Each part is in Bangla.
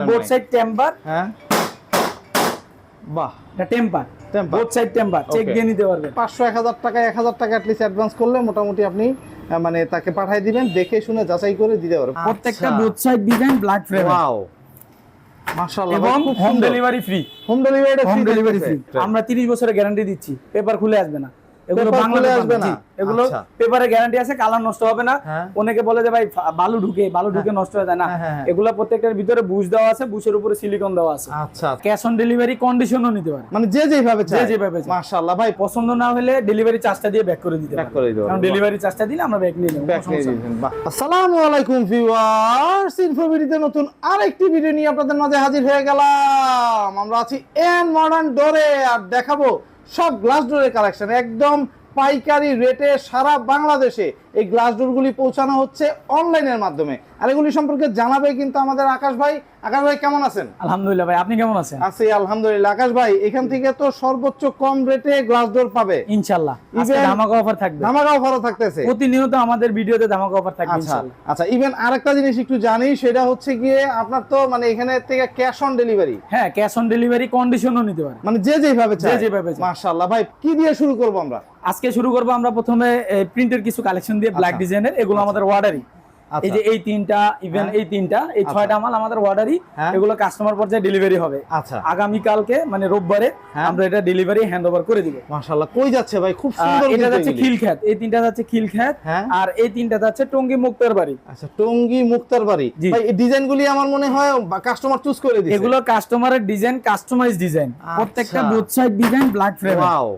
Both side temper. হ্যাঁ বাহ, এটা temper, both side temper, check দিয়ে নিতে পারবেন। 500 1000 টাকা 1000 টাকা অ্যাট লিস্ট অ্যাডভান্স করলে মোটামুটি আপনি মানে তাকে পাঠিয়ে দিবেন, দেখে শুনে যাচাই করে দিতে পারবেন। প্রত্যেকটা both side design black frame. Wow মাশাআল্লাহ, এবং home delivery free. Home delivery free. আমরা 30 বছরের গ্যারান্টি দিচ্ছি, পেপার খুলে আসবে না। এগুলো বাংলাতে আসবে না, এগুলো পেপারে গ্যারান্টি আছে, কালার নষ্ট হবে না। অনেকে বলে যে ভাই বালু ঢুকে নষ্ট হয়ে যায় না, এগুলো প্রত্যেকটার ভিতরে বুশ দেওয়া আছে, বুশের উপরে সিলিকন দেওয়া আছে। আচ্ছা, ক্যাশ অন ডেলিভারি কন্ডিশনও নিতে পারে, মানে যে যেভাবে চায়, মাশাআল্লাহ। ভাই পছন্দ না হলে ডেলিভারি চার্জটা দিয়ে ব্যাক করে দিতে পারেন, কারণ ডেলিভারি চার্জটা দিলে আমরা ব্যাক নিয়ে নেব। আসসালামু আলাইকুম ভিউয়ার্স, ইনফোভিডিতে নতুন আরেকটি ভিডিও নিয়ে আপনাদের মাঝে হাজির হয়ে গেলাম। আমরা আছি এন মডার্ন ডোরে, আর দেখাবো সব গ্লাস ডোরের কালেকশন একদম পাইকারি রেটে সারা বাংলাদেশে। এই গ্লাস ডোরগুলি পৌঁছানো হচ্ছে অনলাইনের মাধ্যমে, আর এগুলি সম্পর্কে জানাবে কিন্তু আমাদের আকাশ ভাই। আকাশ ভাই কেমন আছেন? আলহামদুলিল্লাহ ভাই, আপনি কেমন আছেন? আছি আলহামদুলিল্লাহ। আকাশ ভাই, এখান থেকে তো সর্বোচ্চ কম রেটে গ্লাস ডোর পাবে ইনশাআল্লাহ। আজকে ধামাকা অফার থাকবে, ধামাকা অফারও থাকতেছে প্রতিনিয়ত আমাদের ভিডিওতে ধামাকা অফার থাকবে ইনশাআল্লাহ। আচ্ছা, ইভেন আরেকটা জিনিস একটু জানি, সেটা হচ্ছে গিয়ে আপনার তো মানে এখানে থেকে ক্যাশ অন ডেলিভারি। হ্যাঁ, ক্যাশ অন ডেলিভারি কন্ডিশনও নিতে পারে, মানে যে যেভাবে চায়। মাশাআল্লাহ। ভাই কি দিয়ে শুরু করব আমরা? আজকে শুরু করব আমরা প্রথমে প্রিন্টের কিছু কালেকশন দিয়ে, ব্ল্যাক ডিজাইনের। এগুলো আমাদের অর্ডারই। এই যে এই তিনটা, ইভেন এই তিনটা, এই 6টা মাল আমাদের অর্ডারই। এগুলো কাস্টমার পর্যায়ে ডেলিভারি হবে। আচ্ছা, আগামী কালকে মানে রোববারে আমরা এটা ডেলিভারি হ্যান্ডওভার করে দিব। মাশাআল্লাহ। কই যাচ্ছে ভাই? খুব সুন্দর। এটা যাচ্ছে খিলক্ষেত, এই তিনটা যাচ্ছে খিলক্ষেত, আর এই তিনটা যাচ্ছে টঙ্গী মুক্তার বাড়ি। আচ্ছা, টঙ্গী মুক্তার বাড়ি। ভাই এই ডিজাইনগুলি আমার মনে হয় কাস্টমার চুজ করে দিয়েছে। এগুলো কাস্টমারের ডিজাইন, কাস্টমাইজ ডিজাইন, প্রত্যেকটা both side design black frame. Wow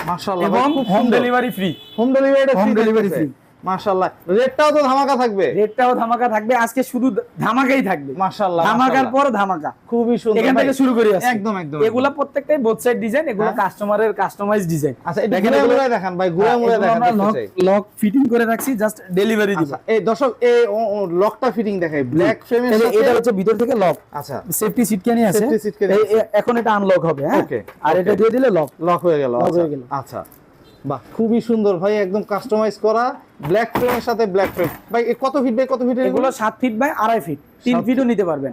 মাশাআল্লাহ, এবং home delivery free. Home delivery free মাশাআল্লাহ। রেটটাও তো ধামাকা থাকবে। রেটটাও ধামাকা থাকবে, আজকে শুধু ধামাকাই থাকবে মাশাআল্লাহ। ধামাকার পর ধামাকা, খুবই সুন্দর। এখান থেকে শুরু করি আজকে। একদম। এগুলা প্রত্যেকটাই বোথ সাইড ডিজাইন, এগুলো কাস্টমারের কাস্টমাইজ ডিজাইন। আচ্ছা, দেখেন এগুলো দেখেন ভাই, ঘুরে মুড়ে দেখেন। আমরা লক ফিটিং করে রাখছি, জাস্ট ডেলিভারি দিব। এই দর্শক, এই লকটা ফিটিং দেখাই, ব্ল্যাক ফ্রেমের সাথে। এটা হচ্ছে ভিতর থেকে লক। আচ্ছা, সেফটি সিটকানি আছে, এখন এটা আনলক হবে। হ্যাঁ, আর এটা দিয়ে দিলে লক হয়ে গেল। আচ্ছা বাহ, খুবই সুন্দর ভাই, একদম কাস্টমাইজ করা ব্ল্যাক ফ্রেমের সাথে ব্ল্যাক ফ্রেম। ভাই কত ফিট বাই কত ফিট? এগুলো 7 ফিট বাই 2.5 ফিট, 3 ফিটও নিতে পারবেন।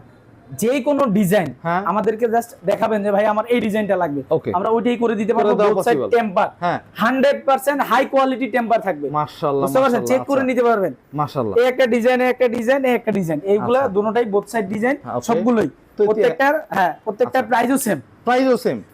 যে কোনো ডিজাইন আমাদেরকে জাস্ট দেখাবেন যে ভাই আমার এই ডিজাইনটা লাগবে, আমরা ওইটাই করে দিতে পারবো। Both side temper, 100% high quality temper থাকবে। মাশাআল্লাহ, বুঝতে পারছেন? চেক করে নিতে পারবেন। মাশাআল্লাহ। এই একটা ডিজাইন, একটা ডিজাইন, একটা ডিজাইন, এইগুলা দুটোটাই বোথ সাইড ডিজাইন, সবগুলোই। প্রত্যেকটার প্রাইসও সেম।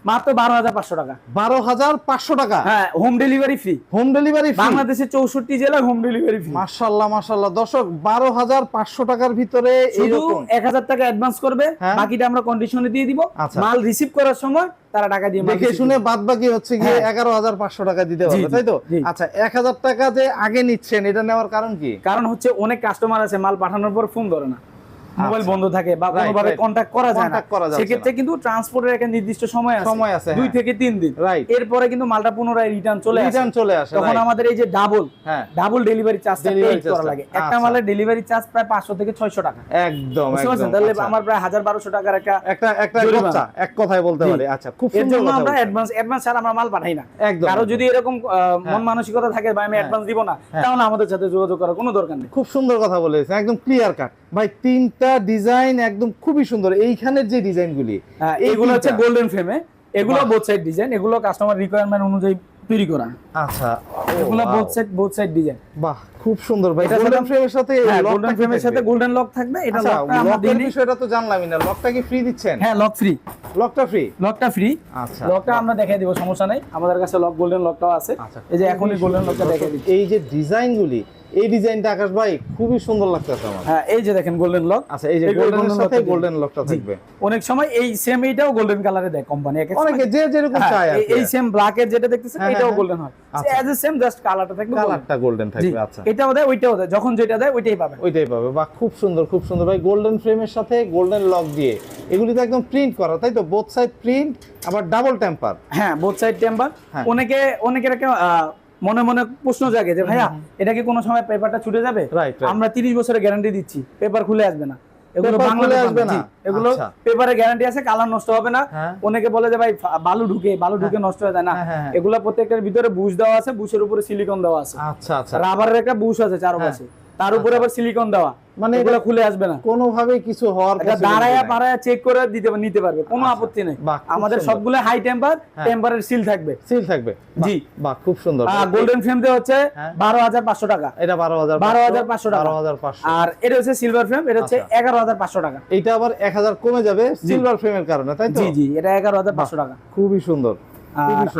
মাত্র 12500 টাকা। 12500 টাকা। হ্যাঁ, home delivery free. Home delivery free, বাংলাদেশে 64 জেলায় হোম ডেলিভারি ফ্রি। মাশাআল্লাহ মাশাআল্লাহ। দর্শক 12500 টাকার ভিতরে এরকম 1000 টাকা অ্যাডভান্স করবে, বাকিটা আমরা কন্ডিশনে দিয়ে দিব। মাল রিসিভ করার সময় তারা টাকা দিয়ে দেখে শুনে বাদ বাকি হচ্ছে গিয়ে 11500 টাকা দিতে হবে, তাই তো? আচ্ছা, 1000 টাকা যে আগে নিচ্ছেন, এটা নেওয়ার কারণ কি? কারণ হচ্ছে অনেক কাস্টমার আছে মাল পাঠানোর পর ফোন ধরে না, মোবাইল বন্ধ থাকে বা কোনোভাবে কন্টাক্ট করা যায় না। সেক্ষেত্রে কিন্তু ট্রান্সপোর্টের একটা নির্দিষ্ট সময় আছে 2 থেকে 3 দিন। এরপরে কিন্তু মালটা পুনরায় রিটার্ন চলে আসে। তখন আমাদের এই যে ডাবল ডেলিভারি চার্জটা পে করা লাগে। একটা মালের ডেলিভারি চার্জ প্রায় 500 থেকে 600 টাকা। একদম। তাহলে আমার প্রায় 1000-1200 টাকার একটা খরচা, এক কথায় বলতে পারি। আচ্ছা, খুব সুন্দর কথা। আমরা অ্যাডভান্স ছাড়া আমরা মাল পাঠাই না। কারো যদি এরকম মন মানসিকতা থাকে ভাই আমি অ্যাডভান্স দিব না, তাহলে আমাদের সাথে যোগাযোগ করার কোনো দরকার নেই। খুব সুন্দর কথা বলেছেন, একদম ক্লিয়ার কাট ভাই। তিনটা ডিজাইন একদম খুবই সুন্দর। এইখানের যে ডিজাইনগুলি, এগুলো হচ্ছে গোল্ডেন ফ্রেমে, এগুলো বোথ সাইড ডিজাইন, এগুলো কাস্টমার রিকোয়ারমেন্ট অনুযায়ী তৈরি করা। আচ্ছা, এগুলো বোথ সাইড ডিজাইন। বাহ, খুব সুন্দর ভাই। গোল্ডেন ফ্রেমের সাথে গোল্ডেন লক থাকবে। এটা লকের বিষয়টা তো জানলামই না, লকটা কি ফ্রি দিচ্ছেন? হ্যাঁ, লক ফ্রি। লকটা ফ্রি। আচ্ছা, লকটা আমরা দেখাই দিব, সমস্যা নাই, আমাদের কাছে গোল্ডেন লকটাও আছে। এই যে এখনই গোল্ডেন লকটা দেখাই দিচ্ছি। এই যে ডিজাইনগুলি, এই ডিজাইনটা আকাশ ভাই খুবই সুন্দর লাগতেছে আমার। হ্যাঁ, এই যে দেখেন গোল্ডেন লক। আচ্ছা, এই যে গোল্ডেনের সাথে গোল্ডেন লকটা থাকবে। অনেক সময় এই সেম এইটাও গোল্ডেন কালারে দেয় কোম্পানি, অনেকে যে যেরকম চায়। এই সেম ব্ল্যাক এর যেটা দেখতেছেন এটাও গোল্ডেন হয়, এজ এ সেম, জাস্ট কালারটা থাকবে, কালারটা গোল্ডেন থাকবে। আচ্ছা, এটাও দেয় ওইটাও দেয়, যখন যেটা দেয় ওইটাই পাবে। বাহ, খুব সুন্দর ভাই। গোল্ডেন ফ্রেমের সাথে গোল্ডেন লক দিয়ে এগুলি তো একদম প্রিন্ট করা, তাই তো? বোথ সাইড প্রিন্ট, আবার ডাবল টেম্পার। হ্যাঁ, বোথ সাইড টেম্পার। অনেকের একটা মনে মনে প্রশ্ন জাগে যে ভাইয়া এটা কি কোনো সময় পেপারটা ছুটে যাবে? আমরা 30 বছরের গ্যারান্টি দিচ্ছি, পেপার খুলে আসবে না। এগুলো বাংলাতে আসবে না, এগুলো পেপারে গ্যারান্টি আছে, কালার নষ্ট হবে না। অনেকে বলে যে ভাই বালু ঢুকে নষ্ট হয়ে যায় না, এগুলো প্রত্যেকটার ভিতরে বুশ দেওয়া আছে, বুশের উপরে সিলিকন দেওয়া আছে। আচ্ছা, রাবারের একটা বুশ আছে চারপাশে, তার উপরে আবার সিলিকন দেওয়া। মানে এগুলো খুলে আসবে না, কোনোভাবেই কিছু হওয়ার দাঁড়ায়া পাড়ায়া চেক করে নিতে পারবে, কোনো আপত্তি নেই। আমাদের সবগুলো হাই টেম্পারের সিল থাকবে জি। বাহ, খুব সুন্দর। গোল্ডেন ফ্রেম দিয়ে হচ্ছে 12,500 টাকা, এটা 12,500 টাকা। 12,500। আর এটা হচ্ছে সিলভার ফ্রেম, এটা হচ্ছে 11,500 টাকা। এটা আবার 1000 কমে যাবে সিলভার ফ্রেমের কারণে, তাই তো? জি জি, এটা 11,500 টাকা। খুবই সুন্দর।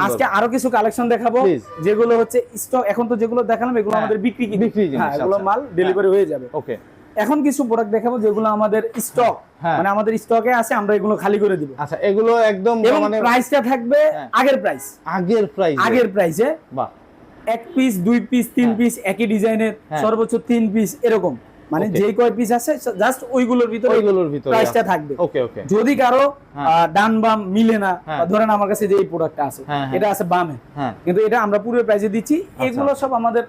আজকে আরো কিছু কালেকশন দেখাবো, যেগুলো হচ্ছে স্টক। এখন তো যেগুলো দেখালাম এগুলো আমাদের বিক্রি জিনিস, এগুলো মাল ডেলিভারি হয়ে যাবে। ওকে, এখন কিছু প্রোডাক্ট দেখাবো যেগুলো আমাদের স্টক, মানে আমাদের স্টকে আছে, আমরা এগুলো খালি করে দিব। আচ্ছা, এগুলো একদম মানে প্রাইসটা থাকবে আগের প্রাইসে। বাহ, 1 পিস 2 পিস 3 পিস একই ডিজাইনের, সর্বোচ্চ 3 পিস এরকম, মানে যে কয় পিস আছে জাস্ট ওইগুলোর ভিতরে প্রাইসটা থাকবে। ওকে ওকে। যদি কারো ডান বাম মিলে না, ধরেন আমার কাছে যে এই প্রোডাক্টটা আছে, এটা আছে বামে, কিন্তু এটা আমরা পুরো প্রাইসে দিচ্ছি। এগুলো সব আমাদের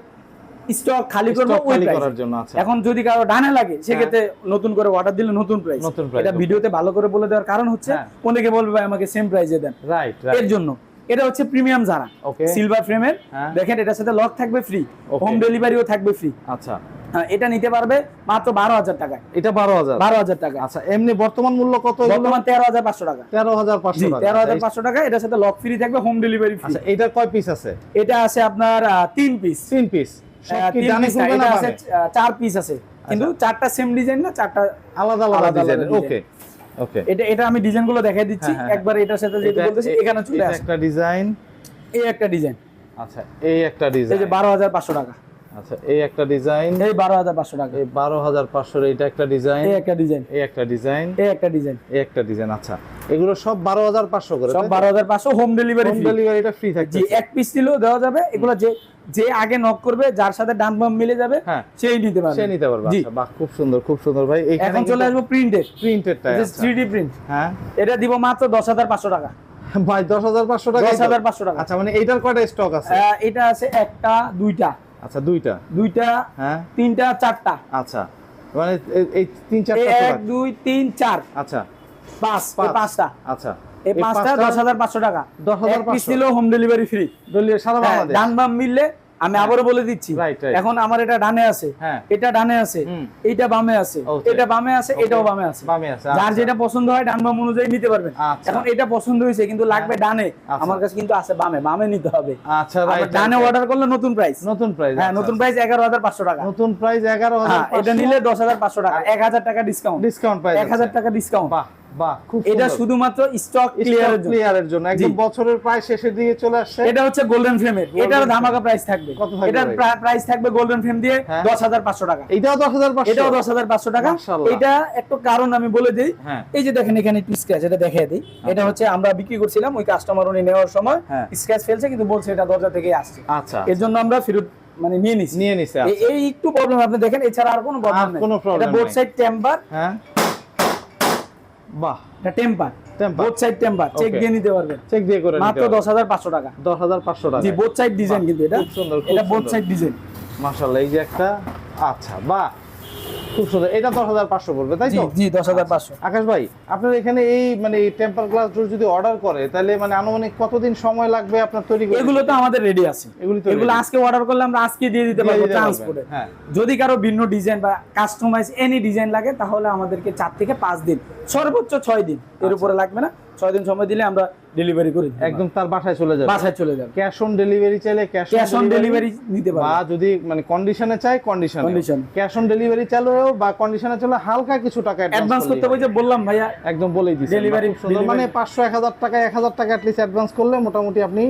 স্টক খালি করব ওই করার জন্য। এখন যদি কারো ডানে লাগে সেক্ষেত্রে নতুন করে অর্ডার দিলে নতুন প্রাইস। এটা ভিডিওতে ভালো করে বলে দেওয়ার কারণ হচ্ছে অনেকে বলবে ভাই আমাকে সেম প্রাইসে দেন, রাইট, এর জন্য। এটা হচ্ছে প্রিমিয়াম জারা সিলভার ফ্রেমের, দেখেন এটার সাথে লক থাকবে ফ্রি, হোম ডেলিভারিও থাকবে ফ্রি। আচ্ছা, এটা নিতে পারবে মাত্র 12,000 টাকায়। এটা 12,000 টাকা। আচ্ছা, এমনি বর্তমান মূল্য কত? বর্তমান 13,500 টাকা। 13,500 টাকা। 13,500 টাকা। এটার সাথে লক ফ্রি থাকবে, হোম ডেলিভারি ফ্রি। আচ্ছা, এটা কয় পিস আছে? এটা আছে আপনার 3 পিস। 3 পিস। সব কি জানি করবে না? আছে 4 পিস আছে, কিন্তু 4টা সেম ডিজাইন না, 4টা আলাদা আলাদা ডিজাইন। ওকে ওকে। এটা আমি ডিজাইনগুলো দেখাই দিচ্ছি একবার। এটার সাথে যেটা বলতেছি এখানে চলে আসে একটা ডিজাইন, এই একটা ডিজাইন। আচ্ছা, এই একটা ডিজাইন, এই যে 12,500 টাকা। আচ্ছা, এই একটা ডিজাইন, এই 12,500 টাকা। এই 12,500 এর এটা একটা ডিজাইন, এই একটা ডিজাইন, এই একটা ডিজাইন, এই একটা ডিজাইন, এই একটা ডিজাইন। আচ্ছা, এগুলো সব 12,500 করে, সব 12,500। Home delivery free. হোম ডেলিভারিটা ফ্রি থাকবে। জি, এক পিস দিলেও দেওয়া যাবে। এগুলো যে আগে নক করবে, যার সাথে ডান বাম মিলে যাবে, সেই নিতে পারবে। আচ্ছা, বাহ, খুব সুন্দর খুব সুন্দর ভাই। এখন চলে আসবো প্রিন্টেডটা, যে 3D প্রিন্ট। হ্যাঁ, এটা দিব মাত্র 10,500 টাকা। ভাই 10,500 টাকা? 10,500 টাকা। আচ্ছা, মানে এইটার কয়টা স্টক আছে? এটা আছে একটা, দুইটা। আচ্ছা, দুইটা, হ্যাঁ, তিনটা, চারটা। আচ্ছা, মানে এই 3-4টা 1 2 3 4। আচ্ছা, 5, এই 5টা। আচ্ছা, এই 5টা 10,500 টাকা। 10,500 পিস নিলেও হোম ডেলিভারি ফ্রি। সারা বাংলাদেশ। ডান বাম মিললে, আমি আবারও বলে দিচ্ছি, এখন আমার এটা ডানে আছে, এটা ডানে আছে, এটা বামে আছে, এটা বামে আছে, এটাও বামে আছে। যার যেটা পছন্দ হয় ডান বাম অনুযায়ী নিতে পারবেন। এখন এটা পছন্দ হয়েছে কিন্তু লাগবে ডানে, আমার কাছে কিন্তু আছে বামে নিতে হবে। আচ্ছা, রাইট। ডানে অর্ডার করলে নতুন প্রাইস। হ্যাঁ, নতুন প্রাইস 11,500 টাকা। নতুন প্রাইস 11,500। এটা নিলে 10,500 টাকা, 1,000 টাকা ডিসকাউন্ট প্রাইস, 1,000 টাকা ডিসকাউন্ট। বাহ, খুব এটা শুধুমাত্র স্টক ক্লিয়ারের জন্য। একদম বছরের প্রায় শেষের দিকে চলে আসছে। এটা হচ্ছে গোল্ডেন ফ্রেমের, এটার ধামাকা প্রাইস থাকবে। এটার প্রাইস থাকবে গোল্ডেন ফ্রেম দিয়ে 10,500 টাকা। এটাও 10,500? এটাও 10,500 টাকা। এটা একটু কারণ আমি বলে দেই, এই যে দেখেন এখানে একটু স্ক্র্যাচ, এটা দেখিয়ে দিই। এটা হচ্ছে আমরা বিক্রি করছিলাম, ওই কাস্টমার উনি নেওয়ার সময় স্ক্র্যাচ ফেলছে, কিন্তু বলছে এটা দরজা থেকে আসছে। আচ্ছা, এর জন্য আমরা ফেরত মানে নিয়ে নিছি। এই একটু প্রবলেম আপনি দেখেন, এছাড়া আর কোনো প্রবলেম নেই। এটা বোথ সাইড টেম্পার। হ্যাঁ, বাহ, এটা temper, both side temper, check দিয়ে নিতে পারবেন। চেক দিয়ে করে মাত্র 10,500 টাকা। 10,500 টাকা। জি, বোথ সাইড ডিজাইন, কিন্তু এটা খুব সুন্দর, এটা বোথ সাইড ডিজাইন। মাশাআল্লাহ, এই যে একটা, আচ্ছা, বাহ, খুব সুন্দর। এটা 10,500 পড়বে, তাই তো? জি, 10,500। আকাশ ভাই, আপনার এখানে এই মানে টেম্পার গ্লাস ডোর যদি অর্ডার করে, তাহলে মানে আনুমানিক কতদিন সময় লাগবে আপনার তৈরি করতে? এগুলো তো আমাদের রেডি আছে, এগুলো আজকে অর্ডার করলে আমরা আজকে দিয়ে দিতে পারবো ট্রান্সপোর্টে। যদি কারো ভিন্ন ডিজাইন বা কাস্টমাইজ এনি ডিজাইন লাগে, তাহলে আমাদেরকে 4 থেকে 5 দিন, সর্বোচ্চ 6 দিন, এর উপরে লাগবে না। 6 দিন সময় দিলে আমরা ডেলিভারি করে দিই, একদম তার বাসায় চলে যাবে। ক্যাশ অন ডেলিভারি চাইলে ক্যাশ অন ডেলিভারি নিতে পারবে, বা যদি মানে কন্ডিশনে চাই কন্ডিশন। ক্যাশ অন ডেলিভারি চাইলেও বা কন্ডিশনে চলে হালকা কিছু টাকা অ্যাডভান্স করতে হবে। যে বললাম ভাইয়া, একদম বলেই দিছি ডেলিভারি মানে 500-1000 টাকা, 1000 টাকা অ্যাট লিস্ট অ্যাডভান্স করলে মোটামুটি আপনি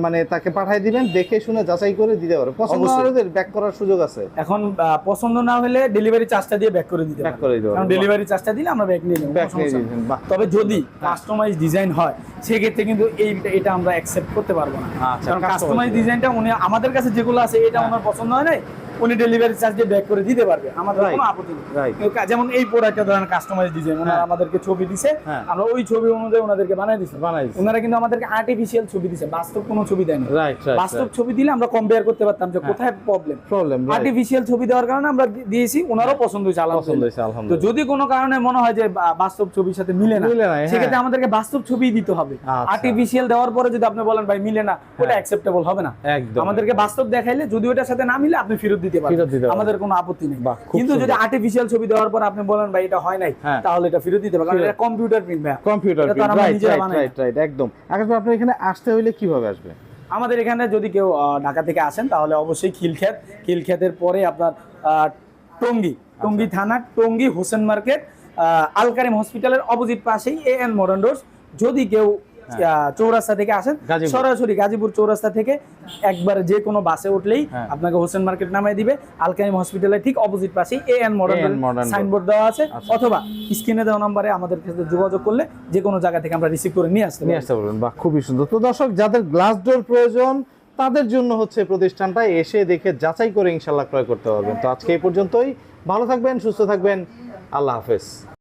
মানে তাকে পাঠিয়ে দিবেন, দেখে শুনে যাচাই করে দিতে পারবে। পছন্দ না হলে ব্যাক করার সুযোগ আছে। এখন পছন্দ না হলে ডেলিভারি চার্জটা দিয়ে ব্যাক করে দিতে পারবে, কারণ ডেলিভারি চার্জটা দিলে আমরা ব্যাক নিয়ে নেব। তবে যদি কাস্টমাইজ ডিজাইন হয়, সেক্ষেত্রে কিন্তু এটা আমরা অ্যাকসেপ্ট করতে পারবো না। কারণ কাস্টমাইজ ডিজাইনটা উনি আমাদের কাছে যেগুলো আছে, এটা ওনার পছন্দ হয় না, উনি ডেলিভারি চার্জ দিয়ে ব্যাক করে দিতে পারবে, আমাদের কোনো আপত্তি নেই। যেমন এই প্রোডাক্টটা ধরেন কাস্টমাইজ ডিজাইন, ওনারা আমাদেরকে ছবি দিছে, আমরা ওই ছবি অনুযায়ী ওনাদেরকে বানাই দিছি। ওনারা কিন্তু আমাদেরকে আর্টিফিশিয়াল ছবি দিছে, বাস্তব কোনো ছবি দেয়নি। বাস্তব ছবি দিলে আমরা কম্পেয়ার করতে পারতাম যে কোথায় প্রবলেম। আর্টিফিশিয়াল ছবি দেওয়ার কারণে আমরা দিয়েছি, ওনারও পছন্দ হয়েছে, আলহামদুলিল্লাহ। তো যদি কোনো কারণে মনে হয় যে বাস্তব ছবির সাথে মিলে না, সেক্ষেত্রে আমাদেরকে বাস্তব ছবি দিতে হবে। আর্টিফিশিয়াল দেওয়ার পরে যদি আপনি বলেন ভাই মিলে না, ওটা অ্যাকসেপ্টেবল হবে না। আমাদেরকে বাস্তব দেখাইলে যদি ওটার সাথে না মিলে, আপনি ফেরত দিতে দিতে পারবেন, আমাদের কোনো আপত্তি নেই। কিন্তু যদি আর্টিফিশিয়াল ছবি দেওয়ার পর আপনি বলেন ভাই এটা হয় নাই, তাহলে এটা ফেরত দিতে হবে, কারণ এটা কম্পিউটার প্রিন্ট ভাই, কম্পিউটার প্রিন্ট। রাইট একদম। আকাশ ভাই, আপনি এখানে আসতে হইলে কিভাবে আসবে? আমাদের এখানে যদি কেউ ঢাকা থেকে আসেন তাহলে অবশ্যই খিলক্ষেতের পরে আপনার টঙ্গী থানা, টঙ্গী হোসেন মার্কেট, আল কারিম হসপিটালের অপোজিট পাশেই এএন মডার্ন ডোরস। যদি কেউ চৌরাস্তা থেকে আসেন, সরাসরি গাজীপুর চৌরাস্তা থেকে একবার যে কোনো বাসে উঠলেই আপনাকে হোসেন মার্কেট নামায় দিবে। আল কারিম হসপিটালের ঠিক অপোজিট পাশেই এএন মডার্ন সাইনবোর্ড দেওয়া আছে, অথবা স্ক্রিনে দেওয়া নম্বরে আমাদের সাথে যোগাযোগ করলে যে কোনো জায়গা থেকে আমরা রিসিভ করে নিয়ে আসতে পারবেন। বাহ, খুবই সুন্দর। তো দর্শক, যাদের গ্লাস ডোর প্রয়োজন তাদের জন্য হচ্ছে প্রতিষ্ঠানটা, এসে দেখে যাচাই করে ইনশাআল্লাহ ক্রয় করতে পারবেন। তো আজকে এই পর্যন্তই। ভালো থাকবেন, সুস্থ থাকবেন, আল্লাহ হাফেজ।